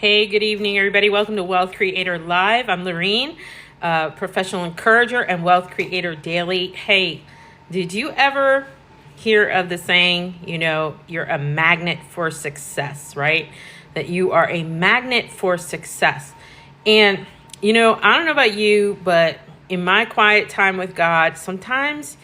Hey, good evening, everybody. Welcome to Wealth Creator Live. I'm Lorene, professional encourager and Wealth Creator Daily. Hey, did you ever hear of the saying, you're a magnet for success, right? That you are a magnet for success. And, I don't know about you, but in my quiet time with God, sometimes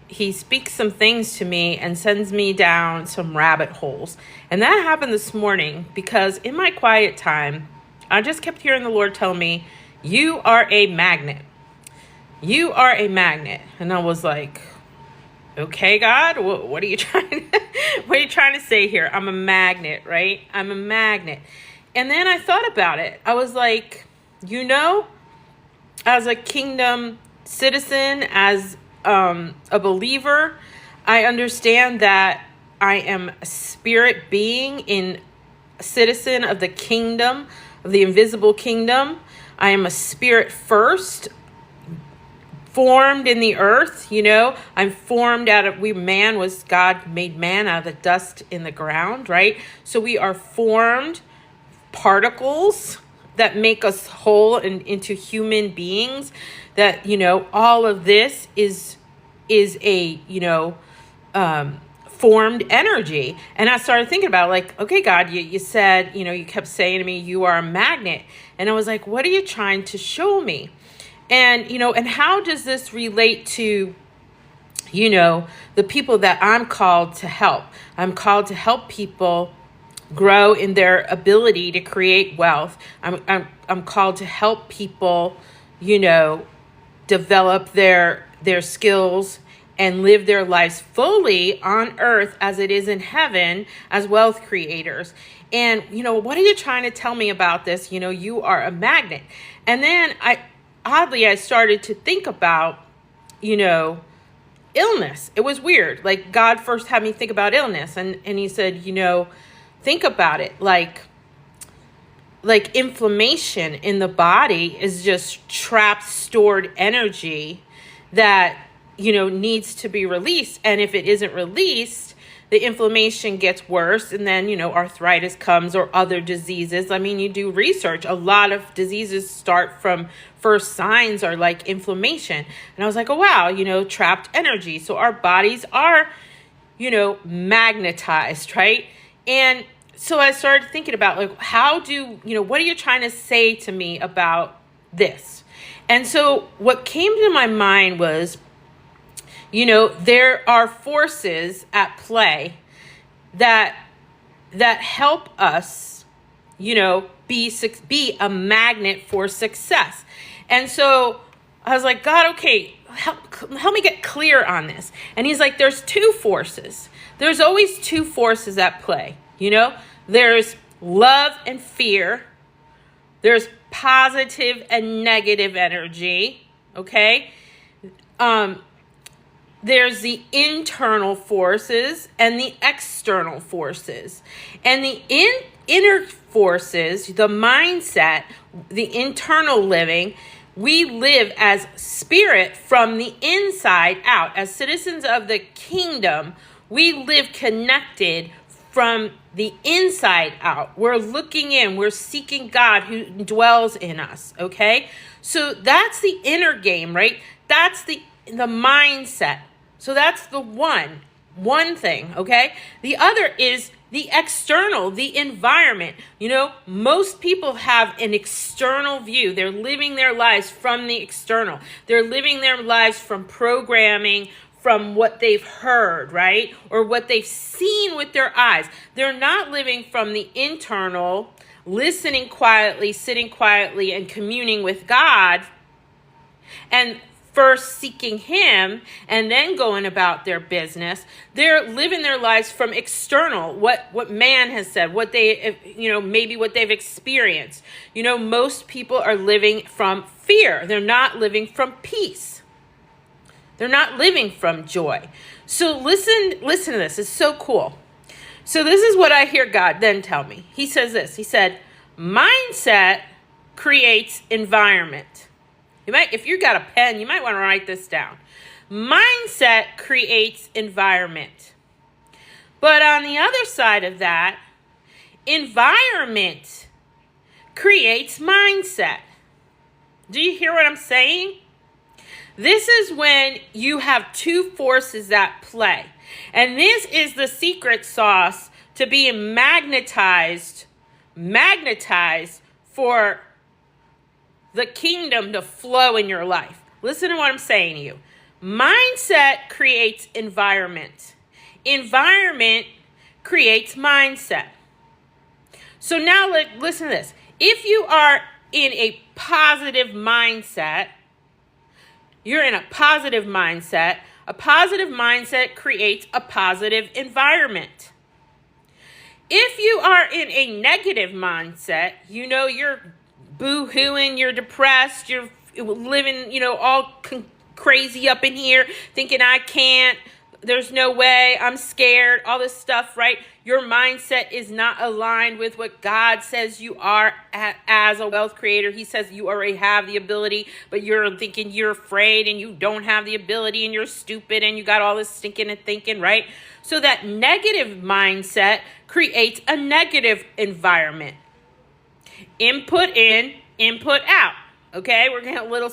he speaks some things to me and sends me down some rabbit holes. And that happened this morning because in my quiet time, I just kept hearing the Lord tell me, you are a magnet. You are a magnet. And I was like, okay, God, what are you trying to say here? I'm a magnet, right? I'm a magnet. And then I thought about it. I was like, as a kingdom citizen, as a believer, I understand that I am a spirit being, a citizen of the kingdom, of the invisible kingdom. I am a spirit first, formed in the earth. I'm formed God made man out of the dust in the ground, right? So we are formed particles that make us whole and into human beings. That, all of this is a, formed energy. And I started thinking about okay, God, you said, you kept saying to me, you are a magnet. And I was like, what are you trying to show me? And, and how does this relate to, the people that I'm called to help? I'm called to help people grow in their ability to create wealth. I'm called to help people, develop their skills and live their lives fully on earth as it is in heaven as wealth creators. And, what are you trying to tell me about this? You are a magnet. And then I started to think about, illness. It was weird. God first had me think about illness. And he said, think about it. Like inflammation in the body is just trapped, stored energy that, needs to be released. And if it isn't released, the inflammation gets worse. And then, arthritis comes or other diseases. You do research. A lot of diseases start from first signs are like inflammation. And I was like, oh, wow, trapped energy. So our bodies are, magnetized, right? And so I started thinking about what are you trying to say to me about this? And so what came to my mind was, there are forces at play that help us, be a magnet for success. And so I was like, God, okay, help me get clear on this. And he's like, there's two forces. There's always two forces at play. There's love and fear. There's positive and negative energy. Okay. There's the internal forces and the external forces. And the inner forces, the mindset, the internal living, we live as spirit from the inside out. As citizens of the kingdom, we live connected from the inside out. We're looking in, we're seeking God who dwells in us, okay? So that's the inner game, right? That's the mindset. So that's the one thing, okay? The other is the external, the environment. Most people have an external view. They're living their lives from the external. They're living their lives from programming, from what they've heard, right? Or what they've seen with their eyes. They're not living from the internal, listening quietly, sitting quietly, and communing with God, and first seeking him and then going about their business. They're living their lives from external, what man has said, what they, maybe what they've experienced. Most people are living from fear. They're not living from peace. They're not living from joy. So listen to this. It's so cool. So this is what I hear God then tell me. He says this. He said, mindset creates environment. If you got a pen, you might want to write this down. Mindset creates environment. But on the other side of that, environment creates mindset. Do you hear what I'm saying? This is when you have two forces at play. And this is the secret sauce to being magnetized for the kingdom to flow in your life. Listen to what I'm saying to you. Mindset creates environment. Environment creates mindset. So now listen to this. If you are in a positive mindset, you're in a positive mindset. A positive mindset creates a positive environment. If you are in a negative mindset, you're boo-hooing, you're depressed, you're living, all crazy up in here, thinking I can't, there's no way, I'm scared, all this stuff, right? Your mindset is not aligned with what God says you are as a wealth creator. He says you already have the ability, but you're thinking you're afraid and you don't have the ability and you're stupid and you got all this stinking and thinking, right? So that negative mindset creates a negative environment. Input in, input out. Okay, we're getting a little,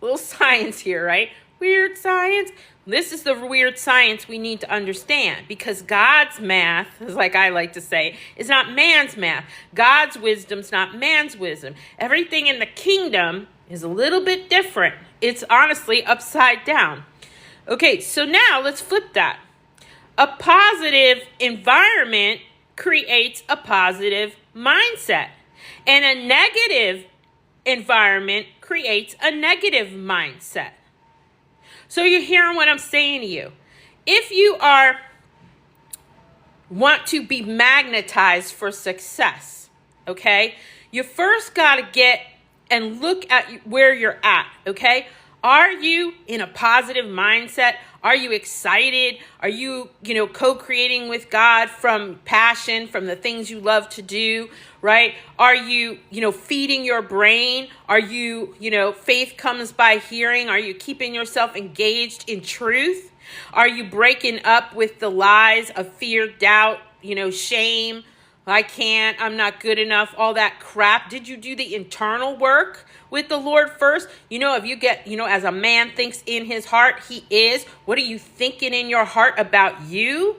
little science here, right? Weird science. This is the weird science we need to understand, because God's math, like I like to say, is not man's math. God's wisdom's not man's wisdom. Everything in the kingdom is a little bit different. It's honestly upside down. Okay, so now let's flip that. A positive environment creates a positive mindset, and a negative environment creates a negative mindset. So you're hearing what I'm saying to you. If you want to be magnetized for success, okay, you first got to get and look at where you're at, okay? Are you in a positive mindset? Are you excited? Are you, co-creating with God from passion, from the things you love to do, right? Are you, feeding your brain? Are you, faith comes by hearing? Are you keeping yourself engaged in truth? Are you breaking up with the lies of fear, doubt, shame? I can't, I'm not good enough, all that crap. Did you do the internal work with the Lord first? If you get, as a man thinks in his heart, he is. What are you thinking in your heart about you?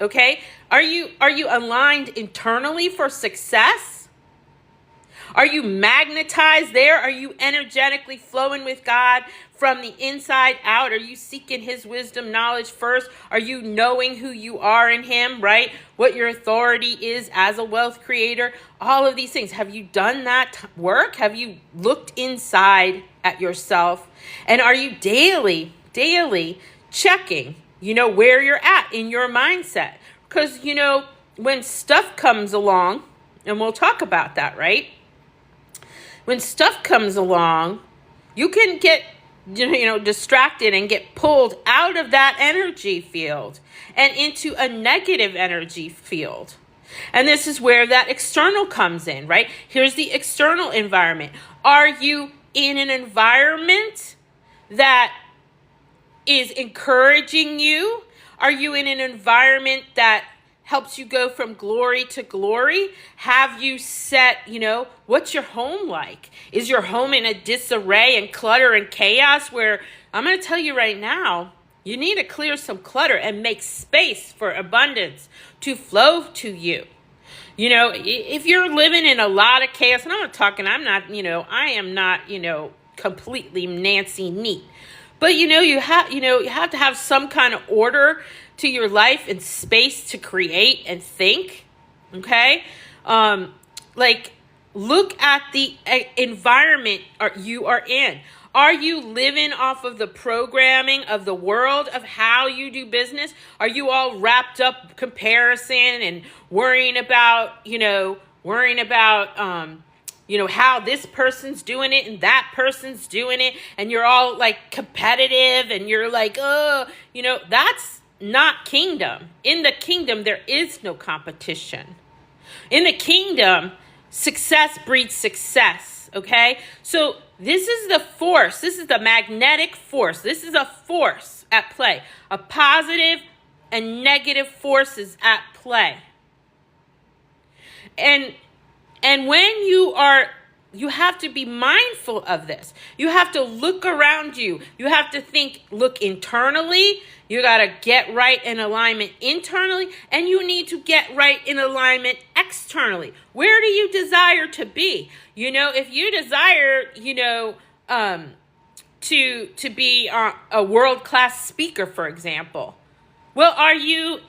Okay? Are you aligned internally for success? Are you magnetized there? Are you energetically flowing with God from the inside out? Are you seeking his wisdom, knowledge first? Are you knowing who you are in him, right? What your authority is as a wealth creator? All of these things. Have you done that work? Have you looked inside at yourself? And are you daily checking, where you're at in your mindset? Because, when stuff comes along, and we'll talk about that, right? When stuff comes along, you can get, distracted and get pulled out of that energy field and into a negative energy field. And this is where that external comes in, right? Here's the external environment. Are you in an environment that is encouraging you? Are you in an environment that helps you go from glory to glory? Have you set, what's your home like? Is your home in a disarray and clutter and chaos where, I'm going to tell you right now, you need to clear some clutter and make space for abundance to flow to you. If you're living in a lot of chaos, and I am not, completely Nancy neat. But, you have to have some kind of order to your life and space to create and think, okay? Look at the environment you are in. Are you living off of the programming of the world of how you do business? Are you all wrapped up comparison and worrying about how this person's doing it and that person's doing it, and you're all like competitive and you're like, that's not kingdom. In the kingdom, there is no competition. In the kingdom, success breeds success, okay? So this is the force. This is the magnetic force. This is a force at play. A positive and negative forces at play. And And when you have to be mindful of this. You have to look around you. You have to look internally. You got to get right in alignment internally, and you need to get right in alignment externally. Where do you desire to be? If you desire, to be a world-class speaker, for example, well, are you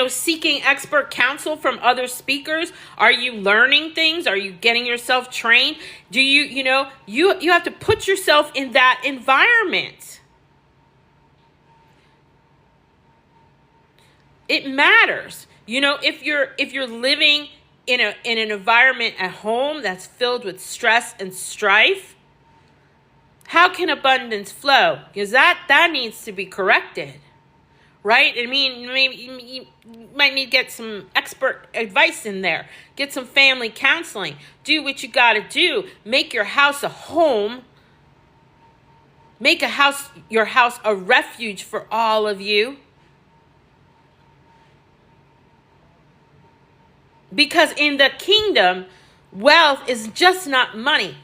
seeking expert counsel from other speakers? Are you learning things? Are you getting yourself trained? Do you have to put yourself in that environment. It matters. If you're living in an environment at home that's filled with stress and strife, how can abundance flow? Because that needs to be corrected. Right? I mean, maybe you might need to get some expert advice in there. Get some family counseling. Do what you got to do. Make your house a home. Make your house a refuge for all of you. Because in the kingdom, wealth is just not money.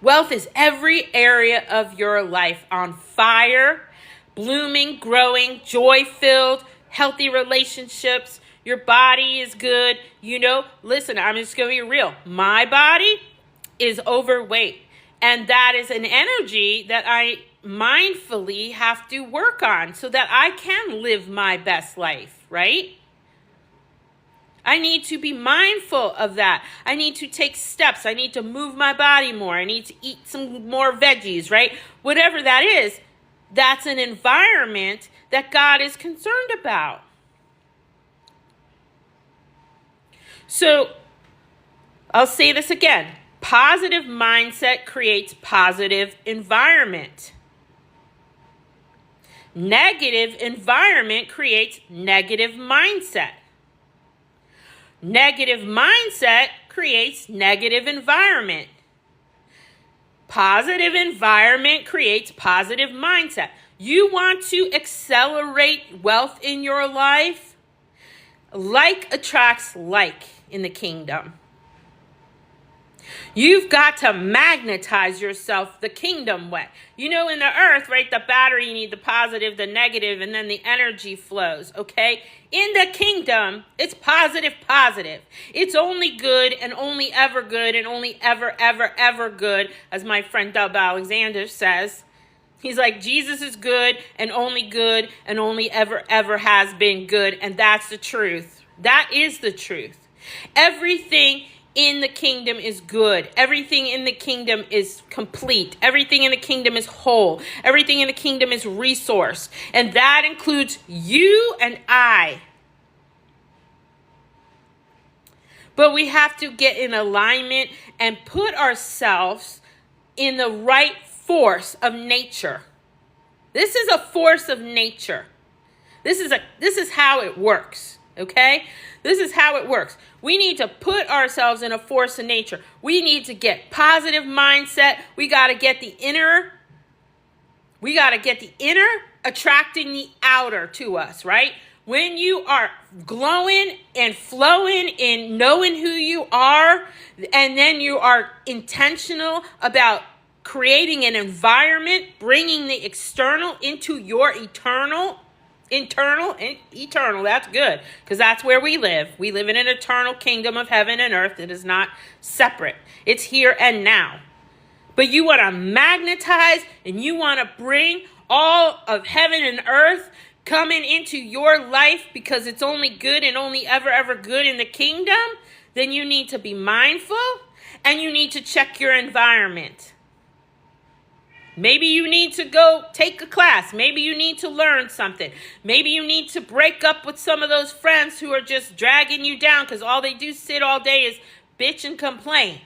Wealth is every area of your life on fire, blooming, growing, joy-filled, healthy relationships. Your body is good. Listen, I'm just going to be real. My body is overweight. And that is an energy that I mindfully have to work on so that I can live my best life, right? I need to be mindful of that. I need to take steps. I need to move my body more. I need to eat some more veggies, right? Whatever that is. That's an environment that God is concerned about. So, I'll say this again. Positive mindset creates positive environment. Negative environment creates negative mindset. Negative mindset creates negative environment. Positive environment creates positive mindset. You want to accelerate wealth in your life? Like attracts like in the kingdom. You've got to magnetize yourself the kingdom way. In the earth, right, the battery, you need the positive, the negative, and then the energy flows, okay? In the kingdom, it's positive, positive. It's only good and only ever good and only ever, ever, ever good, as my friend Dub Alexander says. He's like, Jesus is good and only ever, ever has been good, and that's the truth. That is the truth. Everything in the kingdom is good. Everything in the kingdom is complete. Everything in the kingdom is whole. Everything in the kingdom is resource. And that includes you and I. But we have to get in alignment and put ourselves in the right force of nature. This is a force of nature. This is how it works, okay? This is how it works. We need to put ourselves in a force of nature. We need to get positive mindset. We got to get the inner attracting the outer to us, right? When you are glowing and flowing in knowing who you are, and then you are intentional about creating an environment, bringing the external into your eternal, that's good, because that's where we live. We live in an eternal kingdom of heaven and earth. It is not separate. It's here and now. But you want to magnetize and you want to bring all of heaven and earth coming into your life because it's only good and only ever, ever good in the kingdom, then you need to be mindful and you need to check your environment. Maybe you need to go take a class. Maybe you need to learn something. Maybe you need to break up with some of those friends who are just dragging you down because all they do sit all day is bitch and complain.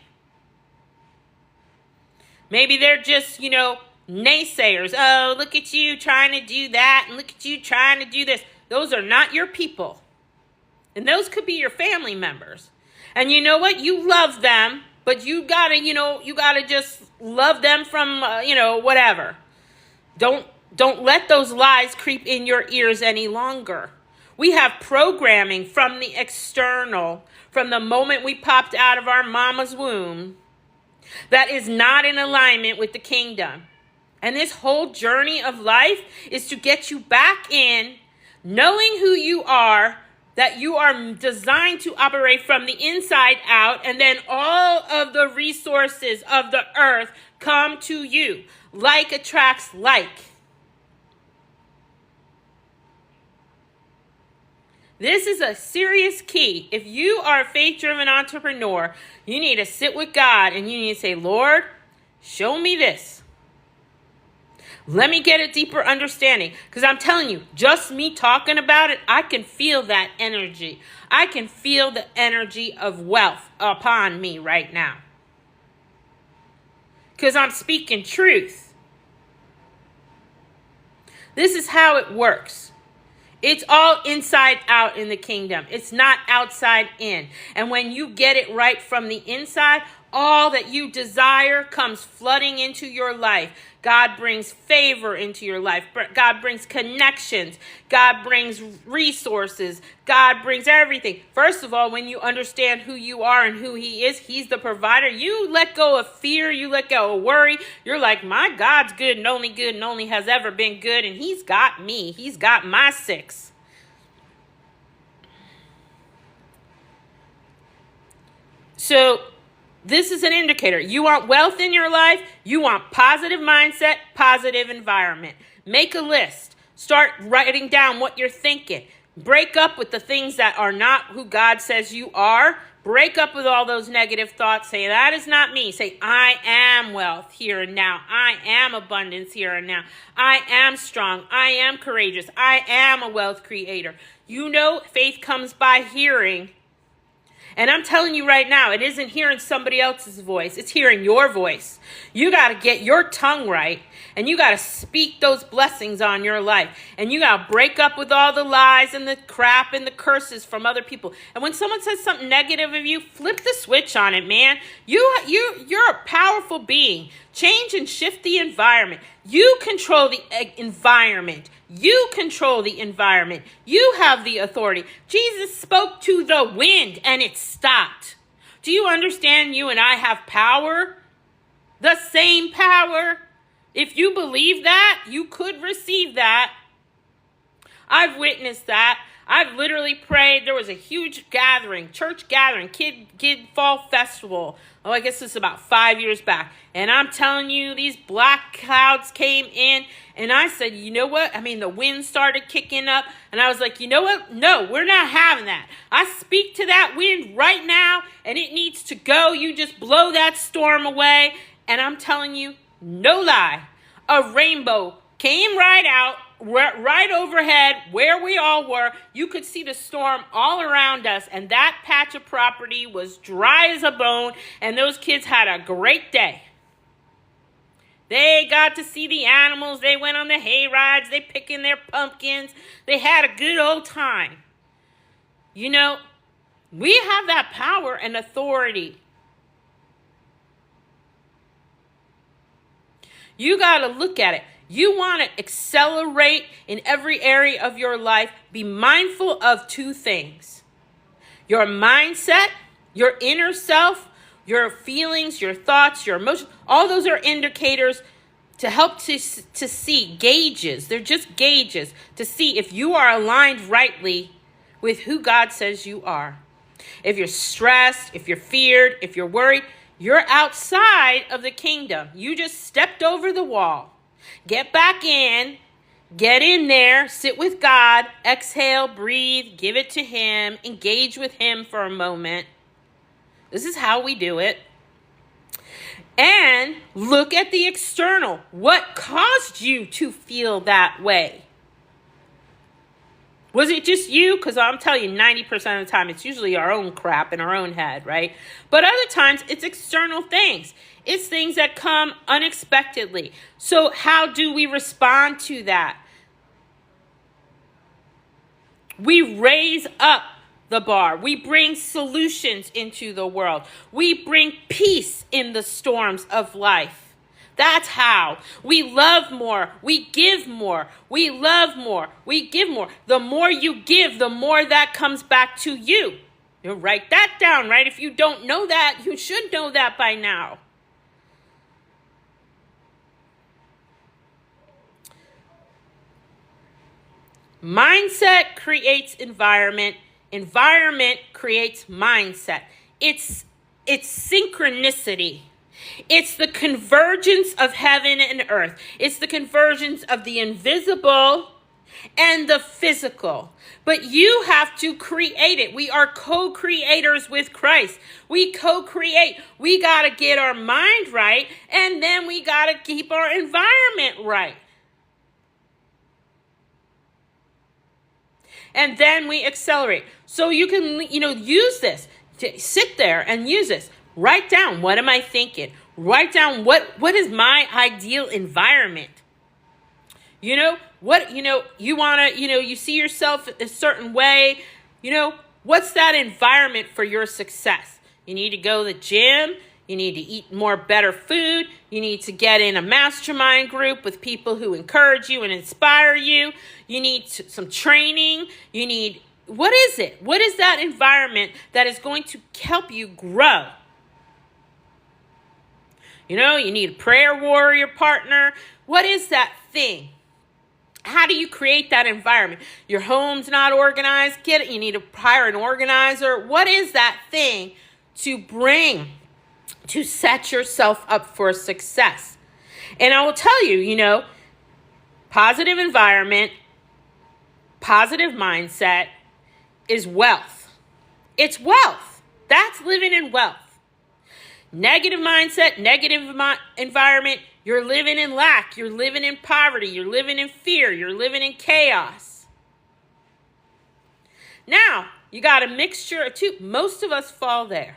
Maybe they're just, naysayers. Oh, look at you trying to do that and look at you trying to do this. Those are not your people. And those could be your family members. And you know what? You love them, but you gotta just love them from, whatever. Don't let those lies creep in your ears any longer. We have programming from the external, from the moment we popped out of our mama's womb, that is not in alignment with the kingdom. And this whole journey of life is to get you back in, knowing who you are, that you are designed to operate from the inside out, and then all of the resources of the earth come to you. Like attracts like. This is a serious key. If you are a faith-driven entrepreneur, you need to sit with God and you need to say, Lord, show me this. Let me get a deeper understanding. Because I'm telling you, just me talking about it, I can feel that energy. I can feel the energy of wealth upon me right now. Because I'm speaking truth. This is how it works. It's all inside out in the kingdom. It's not outside in. And when you get it right from the inside, all that you desire comes flooding into your life. God brings favor into your life. God brings connections. God brings resources. God brings everything. First of all, when you understand who you are and who he is, he's the provider. You let go of fear. You let go of worry. You're like, my God's good and only has ever been good. And he's got me. He's got my 6. So this is an indicator. You want wealth in your life. You want positive mindset, positive environment. Make a list. Start writing down what you're thinking. Break up with the things that are not who God says you are. Break up with all those negative thoughts. Say, that is not me. Say, I am wealth here and now. I am abundance here and now. I am strong. I am courageous. I am a wealth creator. You know, faith comes by hearing. And I'm telling you right now, it isn't hearing somebody else's voice. It's hearing your voice. You got to get your tongue right. And you got to speak those blessings on your life. And you got to break up with all the lies and the crap and the curses from other people. And when someone says something negative of you, flip the switch on it, man. You're a powerful being. Change and shift the environment. You control the environment. You control the environment. You have the authority. Jesus spoke to the wind and it stopped. Do you understand you and I have power? The same power. If you believe that, you could receive that. I've witnessed that. I've literally prayed. There was a huge gathering, church gathering, kid fall festival. Oh, I guess this is about 5 years back. And I'm telling you, these black clouds came in. And I said, you know what? I mean, the wind started kicking up. And I was like, you know what? No, we're not having that. I speak to that wind right now. And it needs to go. You just blow that storm away. And I'm telling you, no lie. A rainbow came right out. Right overhead where we all were. You could see the storm all around us, and that patch of property was dry as a bone, and those kids had a great day. They got to see the animals. They went on the hay rides. They picking their pumpkins. They had a good old time. You know, we have that power and authority. You got to look at it. You want to accelerate in every area of your life. Be mindful of 2 things. Your mindset, your inner self, your feelings, your thoughts, your emotions. All those are indicators to help to see, gauges. They're just gauges to see if you are aligned rightly with who God says you are. If you're stressed, if you're feared, if you're worried, you're outside of the kingdom. You just stepped over the wall. Get back in, get in there, sit with God, exhale, breathe, give it to him, engage with him for a moment. This is how we do it. And look at the external. What caused you to feel that way? Was it just you? Because I'm telling you, 90% of the time, it's usually our own crap in our own head, right? But other times, it's external things. It's things that come unexpectedly. So how do we respond to that? We raise up the bar. We bring solutions into the world. We bring peace in the storms of life. That's how. We love more. We give more. We love more. We give more. The more you give, the more that comes back to you. You write that down, right? If you don't know that, you should know that by now. Mindset creates environment. Environment creates mindset. It's synchronicity. It's the convergence of heaven and earth. It's the convergence of the invisible and the physical. But you have to create it. We are co-creators with Christ. We co-create. We got to get our mind right, and then we got to keep our environment right. And then we accelerate. So you can, use this. Sit there and use this. Write down, what am I thinking? Write down what is my ideal environment? You want to, you see yourself a certain way. What's that environment for your success? You need to go to the gym. You need to eat more better food. You need to get in a mastermind group with people who encourage you and inspire you. You need some training. What is it? What is that environment that is going to help you grow? You need a prayer warrior partner. What is that thing? How do you create that environment? Your home's not organized. Get it. You need to hire an organizer. What is that thing to set yourself up for success? And I will tell you, positive environment, positive mindset is wealth. It's wealth. That's living in wealth. Negative mindset, negative environment, you're living in lack. You're living in poverty. You're living in fear. You're living in chaos. Now, you got a mixture of two. Most of us fall there.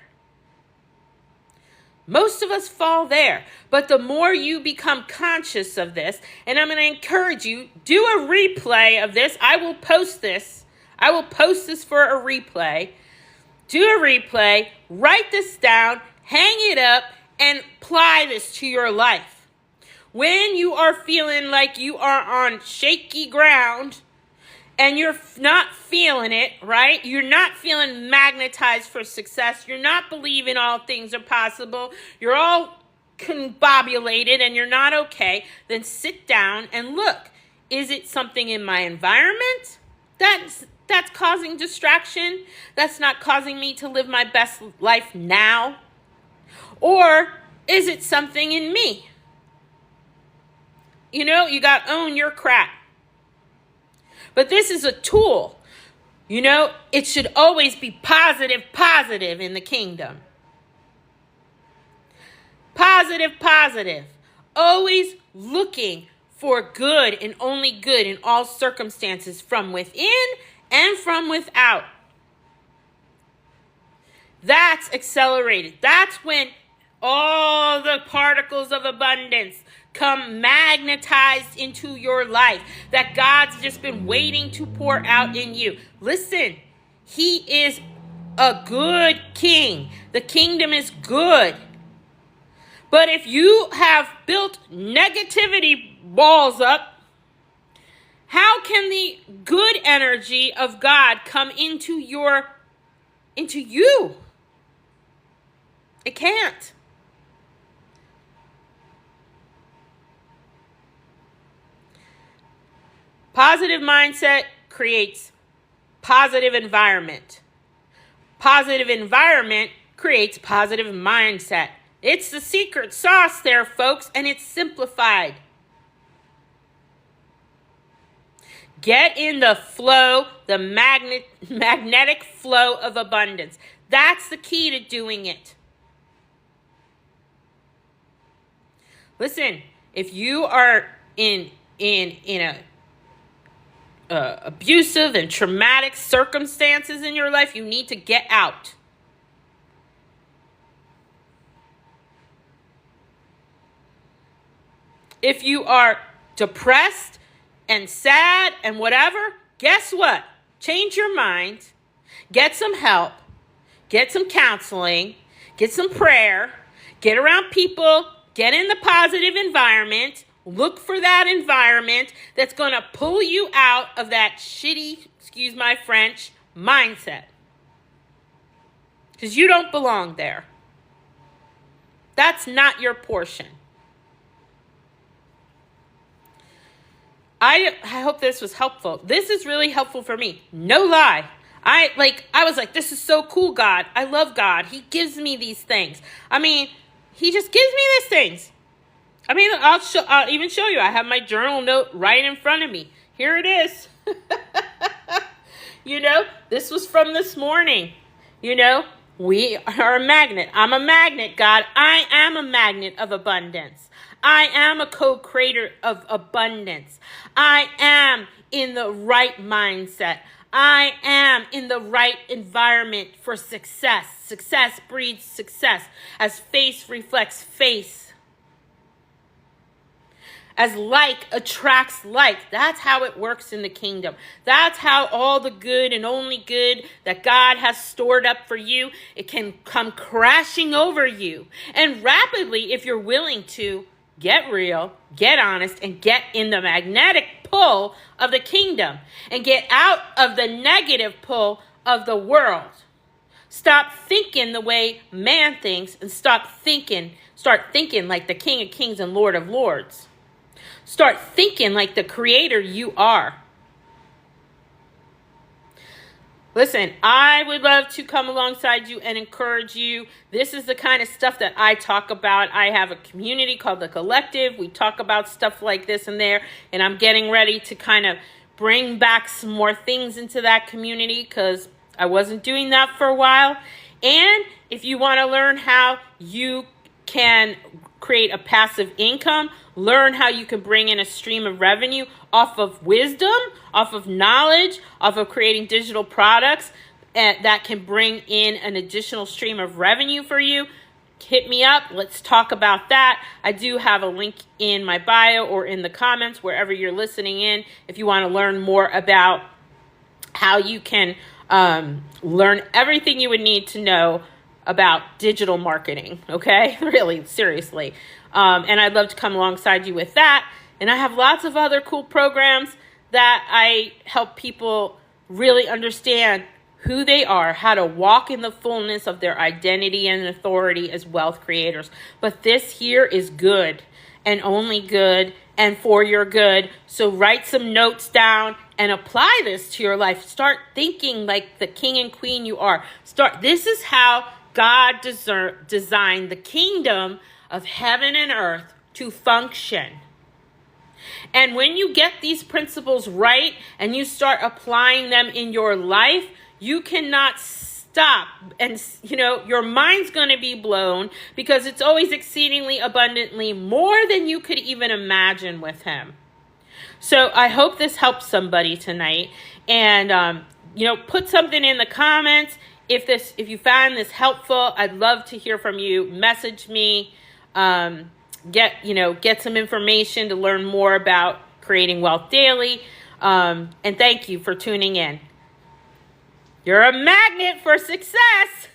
Most of us fall there. But the more you become conscious of this, and I'm going to encourage you, do a replay of this. I will post this. I will post this for a replay. Do a replay. Write this down. Hang it up and apply this to your life. When you are feeling like you are on shaky ground and you're not feeling it, right? You're not feeling magnetized for success. You're not believing all things are possible. You're all combobulated and you're not okay. Then sit down and look. Is it something in my environment that's causing distraction? That's not causing me to live my best life now? Or is it something in me? You got to own your crap. But this is a tool. It should always be positive in the kingdom. Positive. Always looking for good and only good in all circumstances, from within and from without. That's accelerated. That's when all the particles of abundance come magnetized into your life that God's just been waiting to pour out in you. Listen, He is a good king. The kingdom is good. But if you have built negativity walls up, how can the good energy of God come into you? It can't. Positive mindset creates positive environment. Positive environment creates positive mindset. It's the secret sauce there, folks, and it's simplified. Get in the flow, the magnetic flow of abundance. That's the key to doing it. Listen, if you are in a abusive and traumatic circumstances in your life, you need to get out. If you are depressed and sad and whatever, guess what? Change your mind. Get some help. Get some counseling. Get some prayer. Get around people get in the positive environment. Look for that environment that's going to pull you out of that shitty, excuse my French, mindset. Because you don't belong there. That's not your portion. I hope this was helpful. This is really helpful for me. No lie. I was like, this is so cool, God. I love God. He gives me these things. I mean, he just gives me these things. I mean, I'll even show you. I have my journal note right in front of me. Here it is. This was from this morning. We are a magnet. I'm a magnet, God. I am a magnet of abundance. I am a co-creator of abundance. I am in the right mindset. I am in the right environment for success. Success breeds success. As face reflects face. As like attracts like. That's how it works in the kingdom. That's how all the good and only good that God has stored up for you, it can come crashing over you. And rapidly, if you're willing to get real, get honest, and get in the magnetic pull of the kingdom. And get out of the negative pull of the world. Stop thinking the way man thinks and start thinking like the King of Kings and Lord of Lords. Start thinking like the creator you are. Listen, I would love to come alongside you and encourage you. This is the kind of stuff that I talk about. I have a community called The Collective. We talk about stuff like this and there, and I'm getting ready to kind of bring back some more things into that community because I wasn't doing that for a while. And if you want to learn how you can create a passive income, learn how you can bring in a stream of revenue off of wisdom, off of knowledge, off of creating digital products that can bring in an additional stream of revenue for you, hit me up. Let's talk about that. I do have a link in my bio or in the comments, wherever you're listening in, if you want to learn more about how you can learn everything you would need to know about digital marketing, okay? Really, seriously. And I'd love to come alongside you with that. And I have lots of other cool programs that I help people really understand who they are, how to walk in the fullness of their identity and authority as wealth creators. But this here is good and only good and for your good. So write some notes down and apply this to your life. Start thinking like the king and queen you are. This is how God designed the kingdom of heaven and earth to function. And when you get these principles right and you start applying them in your life, you cannot stop. And, your mind's going to be blown because it's always exceedingly abundantly more than you could even imagine with him. So I hope this helps somebody tonight. And, put something in the comments. If you find this helpful, I'd love to hear from you. Message me. Get some information to learn more about creating wealth daily. And thank you for tuning in. You're a magnet for success.